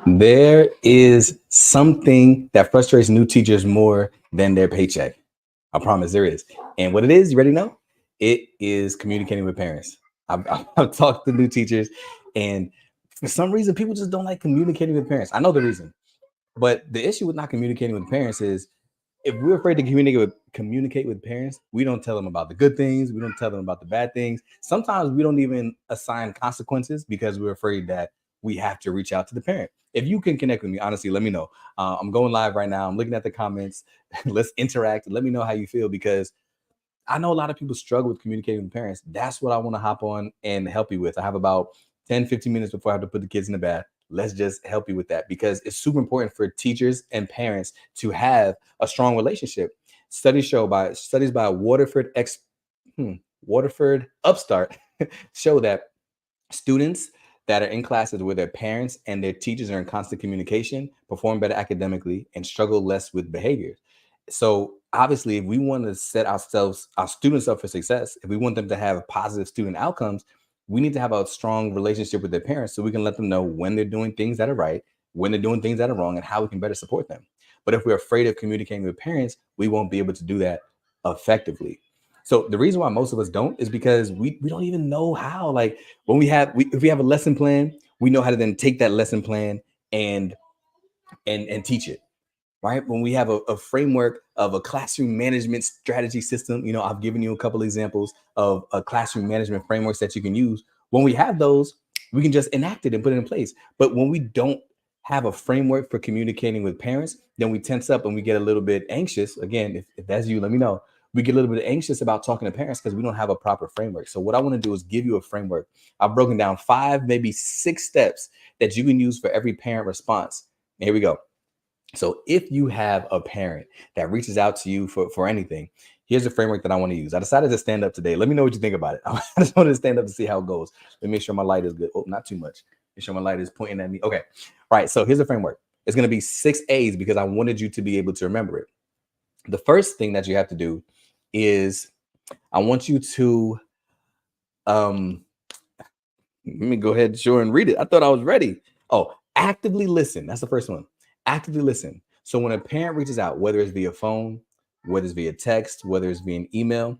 There is something that frustrates new teachers more than their paycheck. I promise there is. And what it is, you already know? It is communicating with parents. I've talked to new teachers, and for some reason, people just don't like communicating with parents. I know the reason, but the issue with not communicating with parents is if we're afraid to communicate with parents, we don't tell them about the good things. We don't tell them about the bad things. Sometimes we don't even assign consequences because we're afraid that we have to reach out to the parent. If you can connect with me, honestly, let me know. I'm going live right now. I'm looking at the comments. Let's interact. Let me know how you feel because I know a lot of people struggle with communicating with parents. That's what I want to hop on and help you with. I have about 10, 15 minutes before I have to put the kids in the bath. Let's just help you with that because it's super important for teachers and parents to have a strong relationship. Studies by Waterford Upstart show that students that are in classes where their parents and their teachers are in constant communication perform better academically and struggle less with behaviors. So obviously, if we want to set our students up for success, if we want them to have positive student outcomes, we need to have a strong relationship with their parents so we can let them know when they're doing things that are right, when they're doing things that are wrong, and how we can better support them. But if we're afraid of communicating with parents, we won't be able to do that effectively. So the reason why most of us don't is because we don't even know how. Like when if we have a lesson plan, we know how to then take that lesson plan and and teach it, right? When we have a framework of a classroom management strategy system, I've given you a couple examples of a classroom management frameworks that you can use. When we have those, we can just enact it and put it in place. But when we don't have a framework for communicating with parents, then we tense up and we get a little bit anxious. Again, if that's you, let me know. We get a little bit anxious about talking to parents because we don't have a proper framework. So what I want to do is give you a framework. I've broken down 5, maybe 6 steps that you can use for every parent response. Here we go. So if you have a parent that reaches out to you for anything, here's a framework that I want to use. I decided to stand up today. Let me know what you think about it. I just wanted to stand up to see how it goes. Let me make sure my light is good. Oh, not too much. Make sure my light is pointing at me. Okay. All right. So here's the framework. It's going to be 6 A's because I wanted you to be able to remember it. The first thing that you have to do is I want you to let me go ahead and read it. I thought I was ready. Oh, actively listen. That's the first one. Actively listen. So when a parent reaches out, whether it's via phone, whether it's via text, whether it's via an email,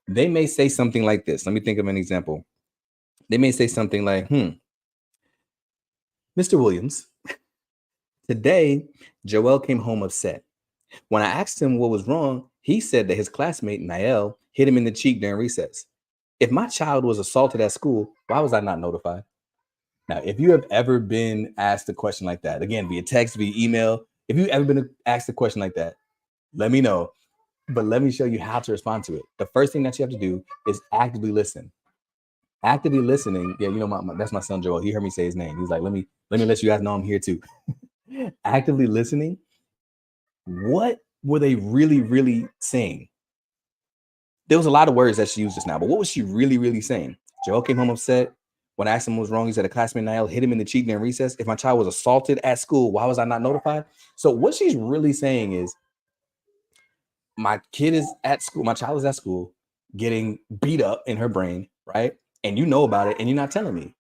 they may say something like this. Let me think of an example. They may say something like, Mr. Williams, today Joel came home upset. When I asked him what was wrong, he said that his classmate Niall hit him in the cheek during recess. If my child was assaulted at school, why was I not notified? Now, if you have ever been asked a question like that, again, via text, via email, if you've ever been asked a question like that, let me know. But let me show you how to respond to it. The first thing that you have to do is actively listen. Actively listening. Yeah, that's my son Joel. He heard me say his name. He's like, let me let you guys know I'm here too. Actively listening. What were they really, really saying? There was a lot of words that she used just now, but what was she really, really saying? Joel came home upset. When I asked him what was wrong, he said a classmate Niall hit him in the cheek during recess. If my child was assaulted at school, why was I not notified? So what she's really saying is my kid is at school, my child is at school getting beat up in her brain, right? And you know about it and you're not telling me.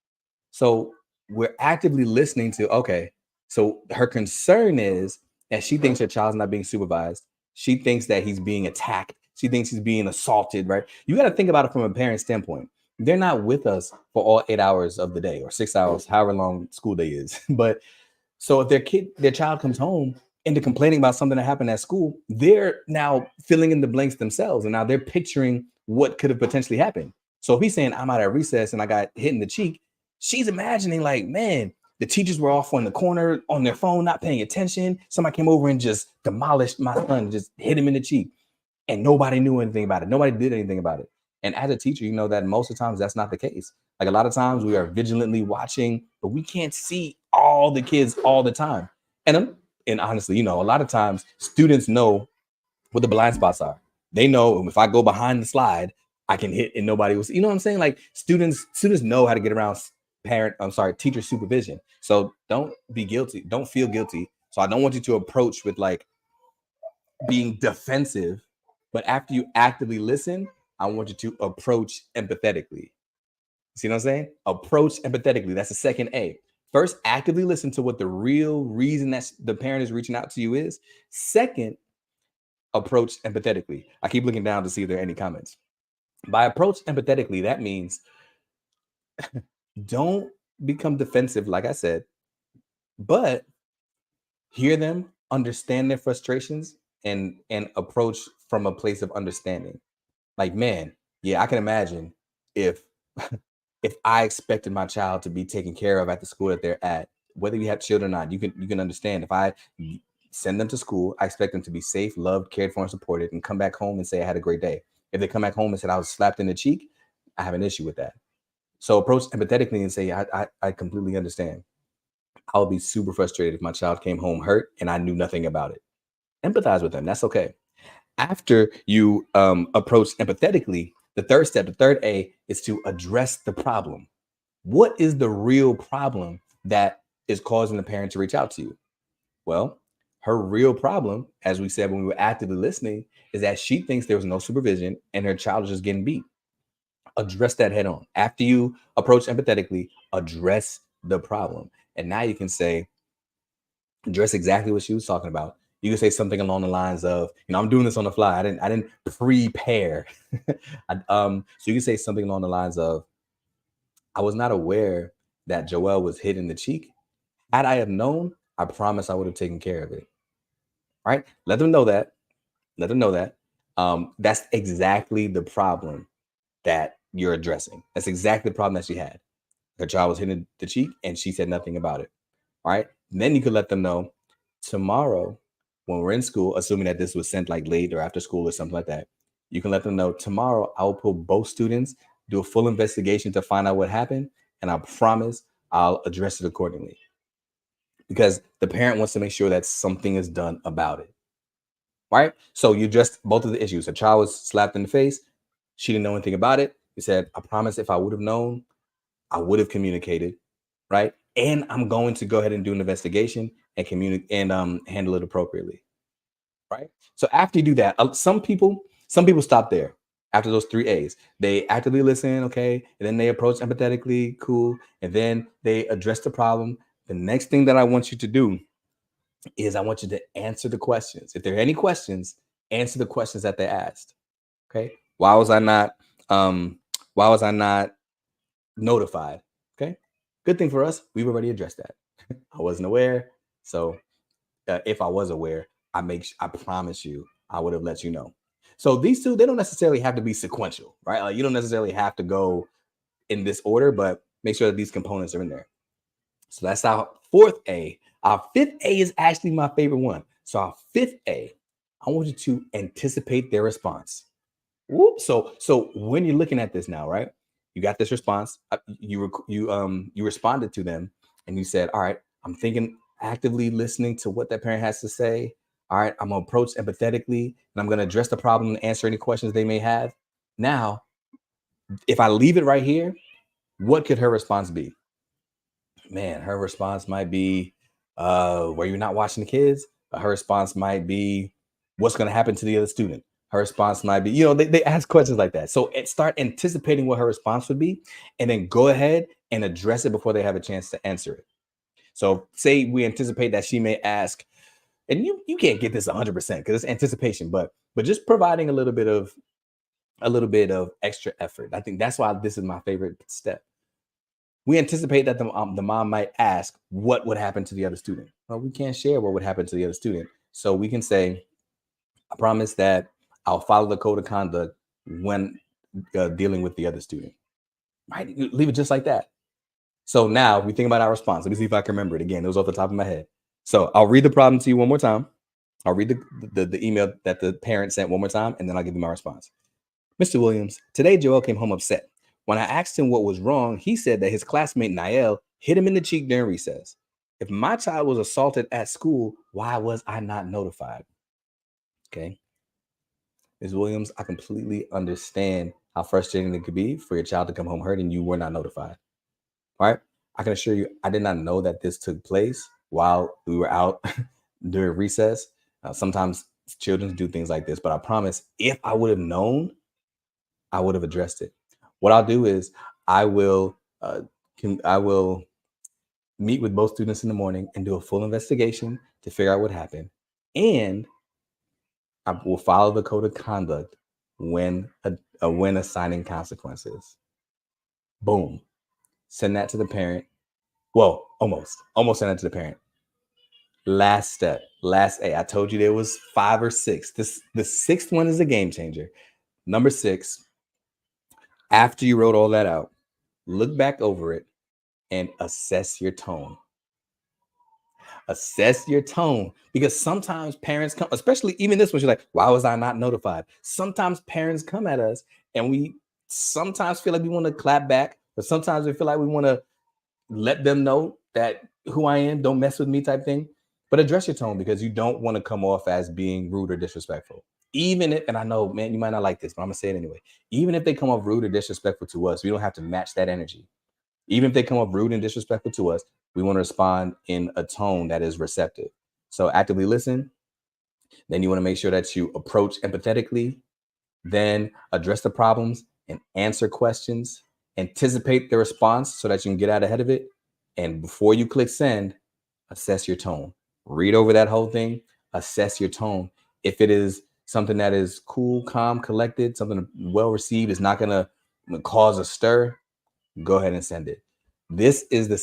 So we're actively listening to, okay, so her concern is that she thinks her child's not being supervised. She thinks that he's being attacked. She thinks he's being assaulted, right? You got to think about it from a parent standpoint. They're not with us for all 8 hours of the day or 6 hours, however long school day is. But so if their child comes home and they're complaining about something that happened at school, they're now filling in the blanks themselves. And now they're picturing what could have potentially happened. So if he's saying, I'm out at recess and I got hit in the cheek, she's imagining like, man, the teachers were off on the corner on their phone, not paying attention. Somebody came over and just demolished my son, just hit him in the cheek. And nobody knew anything about it. Nobody did anything about it. And as a teacher, you know that most of the times that's not the case. Like a lot of times we are vigilantly watching, but we can't see all the kids all the time. And honestly, a lot of times students know what the blind spots are. They know if I go behind the slide, I can hit and nobody will see. You know what I'm saying? Like students know how to get around teacher supervision. So don't be guilty. Don't feel guilty. So I don't want you to approach with like being defensive, but after you actively listen, I want you to approach empathetically. See what I'm saying? Approach empathetically. That's the second A. First, actively listen to what the real reason that the parent is reaching out to you is. Second, approach empathetically. I keep looking down to see if there are any comments. By approach empathetically, that means don't become defensive, like I said, but hear them, understand their frustrations, and approach from a place of understanding. Like, man, yeah, I can imagine if if I expected my child to be taken care of at the school that they're at, whether you have children or not, you can understand. If I send them to school, I expect them to be safe, loved, cared for, and supported, and come back home and say I had a great day. If they come back home and said I was slapped in the cheek, I have an issue with that. So approach empathetically and say I completely understand. I would be super frustrated if my child came home hurt and I knew nothing about it. Empathize with them. That's okay. After you approach empathetically, the third step, the third A, is to address the problem. What is the real problem that is causing the parent to reach out to you? Well, her real problem, as we said when we were actively listening, is that she thinks there was no supervision and her child is just getting beat. Address that head on. After you approach empathetically, address the problem. And now you can say, address exactly what she was talking about. You can say something along the lines of, I'm doing this on the fly. I didn't prepare. So you can say something along the lines of, I was not aware that Joelle was hit in the cheek. Had I have known, I promise I would have taken care of it. Right? Let them know that. Let them know that. That's exactly the problem that you're addressing. That's exactly the problem that she had. Her child was hit in the cheek and she said nothing about it. All right. And then you could let them know tomorrow when we're in school, assuming that this was sent like late or after school or something like that, you can let them know tomorrow I will pull both students, do a full investigation to find out what happened. And I promise I'll address it accordingly because the parent wants to make sure that something is done about it. Right. So you addressed both of the issues. A child was slapped in the face. She didn't know anything about it. You said, I promise if I would have known, I would have communicated, right? And I'm going to go ahead and do an investigation and communicate and handle it appropriately, right? So after you do that, some people stop there after those three A's. They actively listen, okay, and then they approach empathetically, cool, and then they address the problem. The next thing that I want you to do is I want you to answer the questions. If there are any questions, answer the questions that they asked. Okay, why was I not? Why was I not notified? Okay, good thing for us, we've already addressed that. I wasn't aware, so if I was aware, I promise you, I would have let you know. So these two, they don't necessarily have to be sequential, right? Like you don't necessarily have to go in this order, but make sure that these components are in there. So that's our fourth A. Our fifth A is actually my favorite one. So our fifth A, I want you to anticipate their response. Whoop. So when you're looking at this now, right? You got this response. You responded to them, and you said, "All right, I'm thinking, actively listening to what that parent has to say. All right, I'm gonna approach empathetically, and I'm gonna address the problem and answer any questions they may have." Now, if I leave it right here, what could her response be? Man, her response might be, "Were you not watching the kids?" Her response might be, "What's going to happen to the other student?" Her response might be, they ask questions like that. So start anticipating what her response would be, and then go ahead and address it before they have a chance to answer it. So say we anticipate that she may ask, and you can't get this 100% because it's anticipation, but just providing a little bit of extra effort. I think that's why this is my favorite step. We anticipate that the mom might ask what would happen to the other student. Well, we can't share what would happen to the other student. So we can say, I promise that I'll follow the code of conduct when dealing with the other student. Right? You leave it just like that. So now we think about our response. Let me see if I can remember it again. It was off the top of my head. So I'll read the problem to you one more time. I'll read the email that the parent sent one more time, and then I'll give you my response. Mr. Williams, today Joel came home upset. When I asked him what was wrong, he said that his classmate Niall hit him in the cheek during recess. If my child was assaulted at school, why was I not notified? Okay. Ms. Williams, I completely understand how frustrating it could be for your child to come home hurt and you were not notified. All right. I can assure you, I did not know that this took place while we were out during recess. Sometimes children do things like this, but I promise if I would have known, I would have addressed it. What I'll do is I will meet with both students in the morning and do a full investigation to figure out what happened. And I will follow the code of conduct when when assigning consequences. Boom. Send that to the parent. Well, almost send that to the parent. Last step, last A. I told you there was 5 or 6. The sixth one is a game changer. Number 6. After you wrote all that out, look back over it and assess your tone. Assess your tone, because sometimes parents come, especially even this one, you're like, why was I not notified? Sometimes parents come at us and we sometimes feel like we want to clap back, but sometimes we feel like we want to let them know that who I am, don't mess with me type thing. But address your tone, because you don't want to come off as being rude or disrespectful. Even if, and I know, man, you might not like this, but I'm gonna say it anyway. Even if they come off rude or disrespectful to us, we don't have to match that energy. Even if they come up rude and disrespectful to us, we want to respond in a tone that is receptive. So actively listen. Then you want to make sure that you approach empathetically, then address the problems and answer questions, anticipate the response so that you can get out ahead of it. And before you click send, assess your tone. Read over that whole thing, assess your tone. If it is something that is cool, calm, collected, something well received, is not going to cause a stir, go ahead and send it. This is the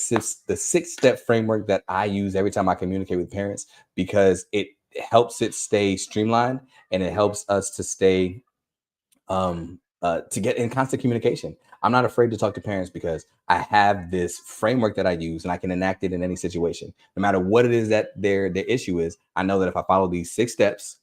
6-step framework that I use every time I communicate with parents, because it helps it stay streamlined and it helps us to stay to get in constant communication. I'm not afraid to talk to parents because I have this framework that I use and I can enact it in any situation. No matter what it is that their issue is, I know that if I follow these 6 steps,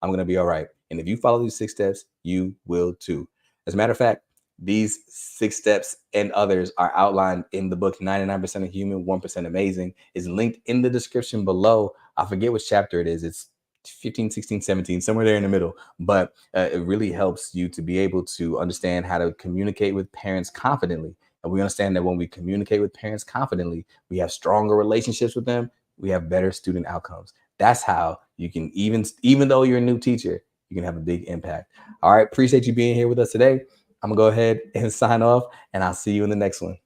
I'm going to be all right. And if you follow these 6 steps, you will too. As a matter of fact, these 6 steps and others are outlined in the book 99% of Human, 1% Amazing. Is linked in the description below. I forget which chapter it is. It's 15, 16, 17, somewhere there in the middle. But it really helps you to be able to understand how to communicate with parents confidently. And we understand that when we communicate with parents confidently, we have stronger relationships with them. We have better student outcomes. That's how you can, even though you're a new teacher, you can have a big impact. All right. Appreciate you being here with us today. I'm going to go ahead and sign off, and I'll see you in the next one.